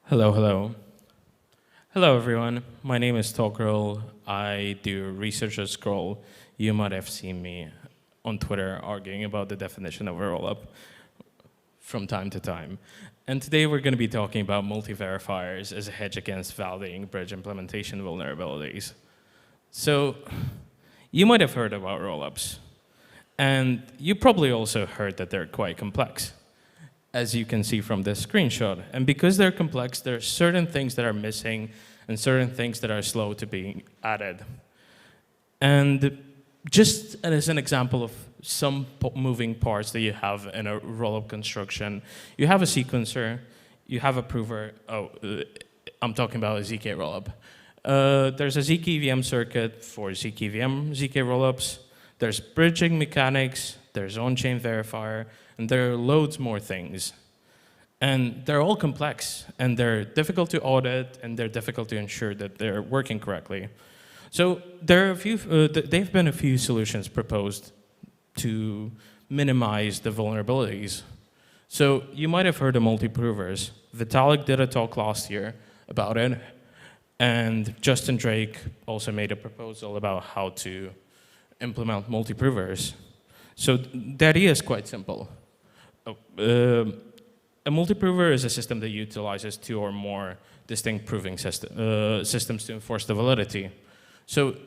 Hello, hello. Hello, everyone. My name is Toghrul. I do research at Scroll. You might have seen me on Twitter arguing about the definition of a rollup from time to time. And today we're going to be talking about multi-verifiers as a hedge against validating bridge implementation vulnerabilities. So you might have heard about rollups. And you probably also heard that they're quite complex, as you can see from this screenshot. And because they're complex, there are certain things that are missing and certain things that are slow to be added. And just as an example of some moving parts that you have in a rollup construction, you have a sequencer, you have a prover. I'm talking about a ZK rollup. There's a ZK VM circuit for ZK VM, ZK rollups. There's bridging mechanics, there's on-chain verifier, and there are loads more things. And they're all complex, and they're difficult to audit, and they're difficult to ensure that they're working correctly. So there are there've been a few solutions proposed to minimize the vulnerabilities. So you might have heard of multi-provers. Vitalik did a talk last year about it, and Justin Drake also made a proposal about how to implement multi-provers. So the idea is quite simple. A multi-prover is a system that utilizes two or more distinct proving systems to enforce the validity. So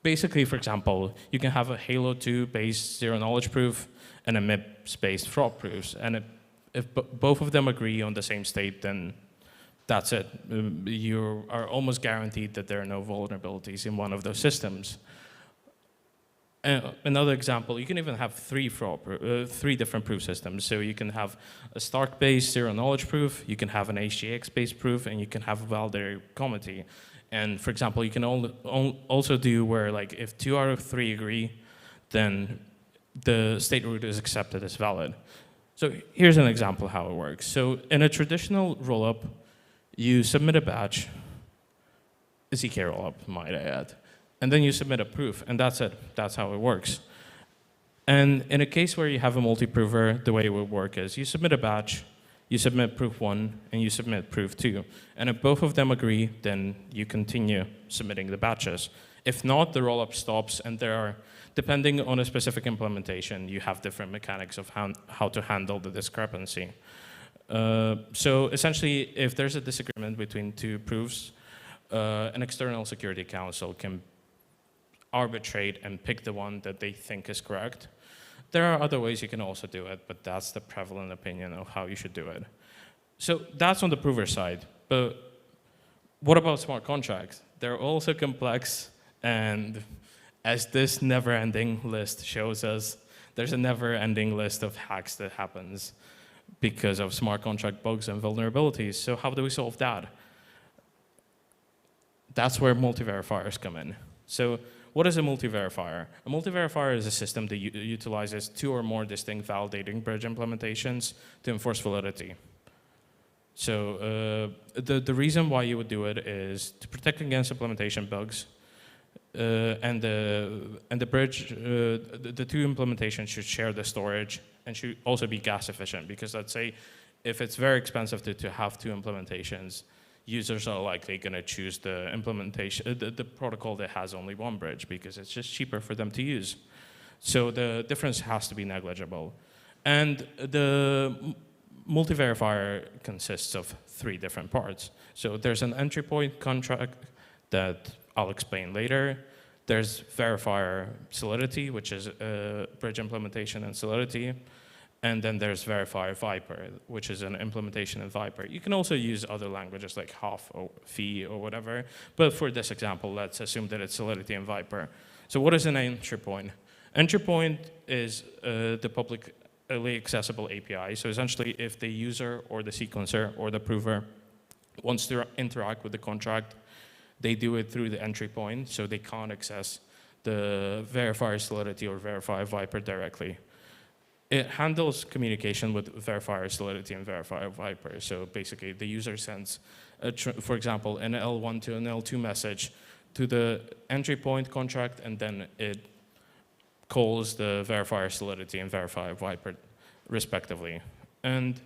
basically, for example, you can have a Halo 2-based zero-knowledge proof and a MIPS-based fraud proofs. And if both of them agree on the same state, then that's it. You are almost guaranteed that there are no vulnerabilities in one of those systems. Another example, you can even have three different proof systems. So you can have a Stark-based zero-knowledge proof, you can have an HGX-based proof, and you can have a validator committee. And for example, you can also do where, like, if 2 out of 3 agree, then the state root is accepted as valid. So here's an example of how it works. So in a traditional rollup, you submit a batch, a ZK rollup, might I add. And then you submit a proof, and that's it. That's how it works. And in a case where you have a multi-prover, the way it would work is you submit a batch, you submit proof 1, and you submit proof 2. And if both of them agree, then you continue submitting the batches. If not, the rollup stops, and there are, depending on a specific implementation, you have different mechanics of how to handle the discrepancy. So essentially, if there's a disagreement between two proofs, an external security council can arbitrate and pick the one that they think is correct. There are other ways you can also do it, but that's the prevalent opinion of how you should do it. So that's on the prover side. But what about smart contracts? They're also complex, and as this never-ending list shows us, there's a never-ending list of hacks that happens because of smart contract bugs and vulnerabilities. So how do we solve that? That's where multi-verifiers come in. So what is a multi-verifier? A multi-verifier is a system that utilizes 2 or more distinct validating bridge implementations to enforce validity. So the reason why you would do it is to protect against implementation bugs, and the bridge, the 2 implementations should share the storage and should also be gas efficient, because let's say if it's very expensive to have 2 implementations, users are likely going to choose the implementation, the protocol that has only one bridge, because it's just cheaper for them to use. So the difference has to be negligible. And the multi-verifier consists of 3 different parts. So there's an entry point contract that I'll explain later. There's verifier solidity, which is bridge implementation and solidity. And then there's verifier Viper, which is an implementation in Viper. You can also use other languages like Half or Phi or whatever. But for this example, let's assume that it's solidity in Viper. So what is an entry point? Entry point is the publicly accessible API. So essentially, if the user or the sequencer or the prover wants to interact with the contract, they do it through the entry point. So they can't access the verifier solidity or verifier Viper directly. It handles communication with verifier solidity and verifier Viper. So basically, the user sends, for example, an L1 to an L2 message to the entry point contract, and then it calls the verifier solidity and verifier Viper respectively. And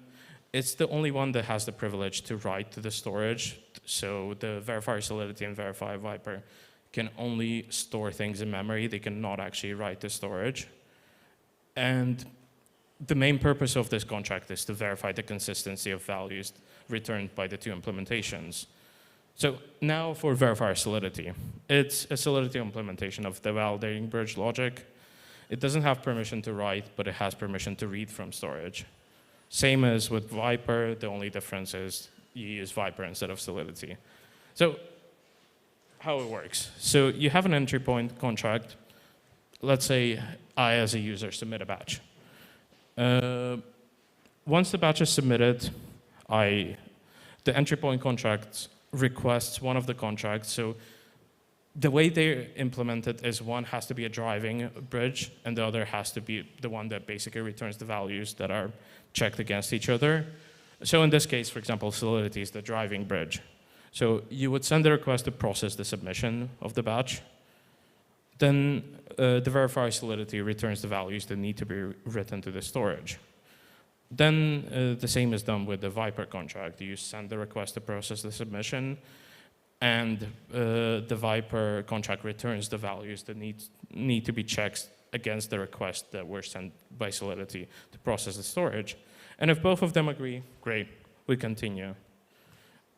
it's the only one that has the privilege to write to the storage. So the verifier Solidity and verifier Viper can only store things in memory. They cannot actually write to storage. And the main purpose of this contract is to verify the consistency of values returned by the two implementations. So now for verifier Solidity. It's a Solidity implementation of the validating bridge logic. It doesn't have permission to write, but it has permission to read from storage. Same as with Viper, the only difference is you use Viper instead of Solidity. So how it works. So you have an entry point contract. Let's say I, as a user, submit a batch. Once the batch is submitted, the entry point contract requests one of the contracts. So the way they implement it is one has to be a driving bridge, and the other has to be the one that basically returns the values that are checked against each other. So in this case, for example, Solidity is the driving bridge. So you would send the request to process the submission of the batch. Then the verifier Solidity returns the values that need to be written to the storage. Then the same is done with the Viper contract. You send the request to process the submission, and the Viper contract returns the values that need to be checked against the request that were sent by Solidity to process the storage. And if both of them agree, great, we continue.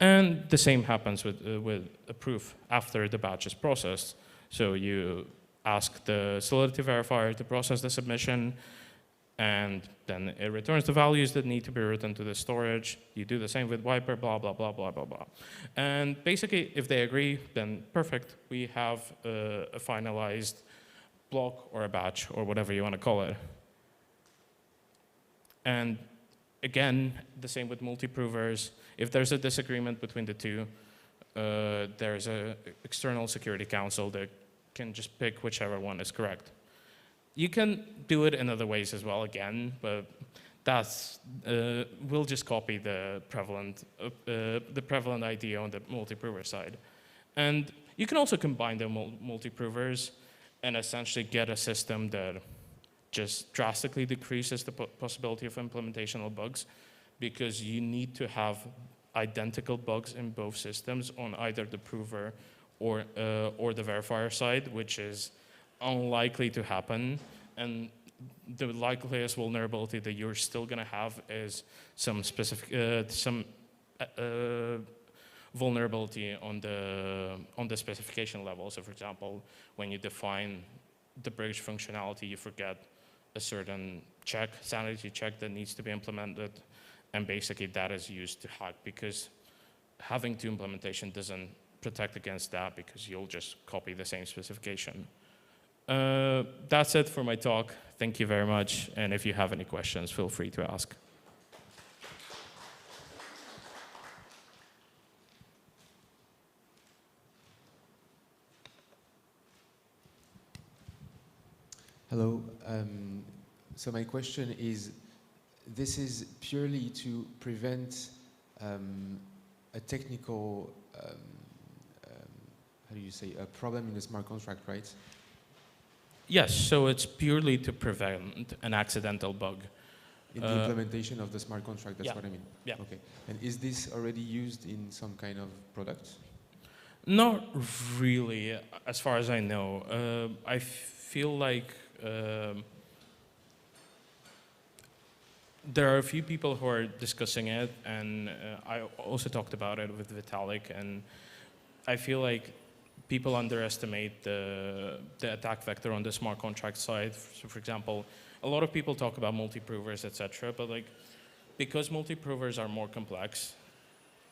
And the same happens with a proof after the batch is processed. So you ask the Solidity verifier to process the submission, and then it returns the values that need to be written to the storage. You do the same with Viper, blah, blah, blah, blah, blah, blah. And basically, if they agree, then perfect. We have a finalized block or a batch or whatever you want to call it. And again, the same with multi-provers. If there's a disagreement between the two, there's an external security council that can just pick whichever one is correct. You can do it in other ways as well, again, but that's we'll just copy the prevalent idea on the multi-prover side. And you can also combine the multi-provers and essentially get a system that just drastically decreases the possibility of implementational bugs, because you need to have identical bugs in both systems on either the prover or the verifier side, which is unlikely to happen. And the likeliest vulnerability that you're still going to have is some specific vulnerability on the specification level. So, for example, when you define the bridge functionality, you forget a certain check, sanity check that needs to be implemented, and basically that is used to hack, because having two implementation doesn't protect against that, because you'll just copy the same specification. That's it for my talk. Thank you very much, and if you have any questions, feel free to ask. Hello. So my question is, this is purely to prevent a technical, how do you say, a problem in the smart contract, right? Yes, so it's purely to prevent an accidental bug. In the implementation of the smart contract, that's yeah. what I mean? Yeah. Okay. And is this already used in some kind of product? Not really, as far as I know. I feel like there are a few people who are discussing it, and I also talked about it with Vitalik, and I feel like people underestimate the attack vector on the smart contract side. So, for example, a lot of people talk about multi-provers, etc., but like, because multi-provers are more complex,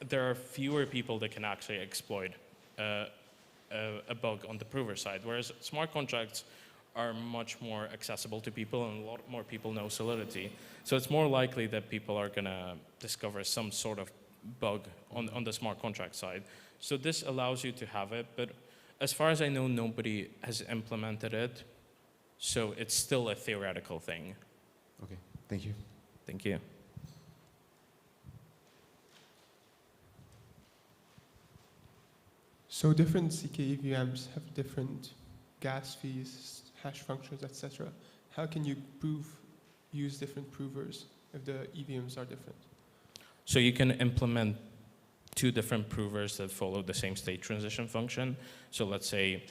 there are fewer people that can actually exploit a bug on the prover side, whereas smart contracts are much more accessible to people, and a lot more people know Solidity. So it's more likely that people are going to discover some sort of bug on the smart contract side. So this allows you to have it, but as far as I know, nobody has implemented it. So it's still a theoretical thing. Okay, thank you. Thank you. So different CK EVMs have different gas fees, hash functions, etc. How can you use different provers if the EVMs are different? So you can implement two different provers that follow the same state transition function. So let's say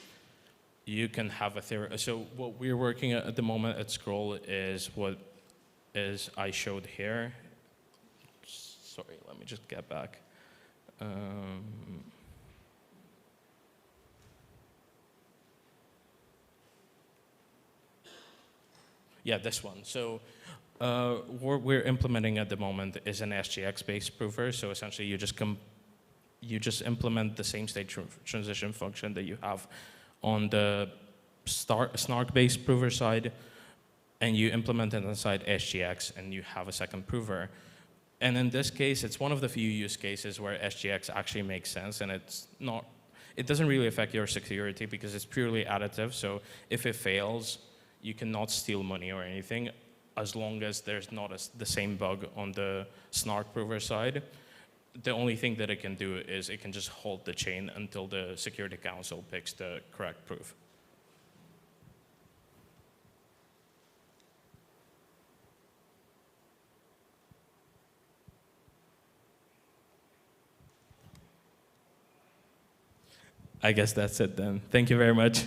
you can have a theory. So what we're working at the moment at Scroll is what is I showed here. Sorry, let me just get back. Yeah, this one. So what we're implementing at the moment is an SGX-based prover. So essentially, you just implement the same state transition function that you have on the snark-based prover side, and you implement it inside SGX, and you have a second prover. And in this case, it's one of the few use cases where SGX actually makes sense, and it doesn't really affect your security because it's purely additive. So if it fails, you cannot steal money or anything as long as there's not the same bug on the snark prover side. The only thing that it can do is it can just hold the chain until the Security Council picks the correct proof. I guess that's it then. Thank you very much.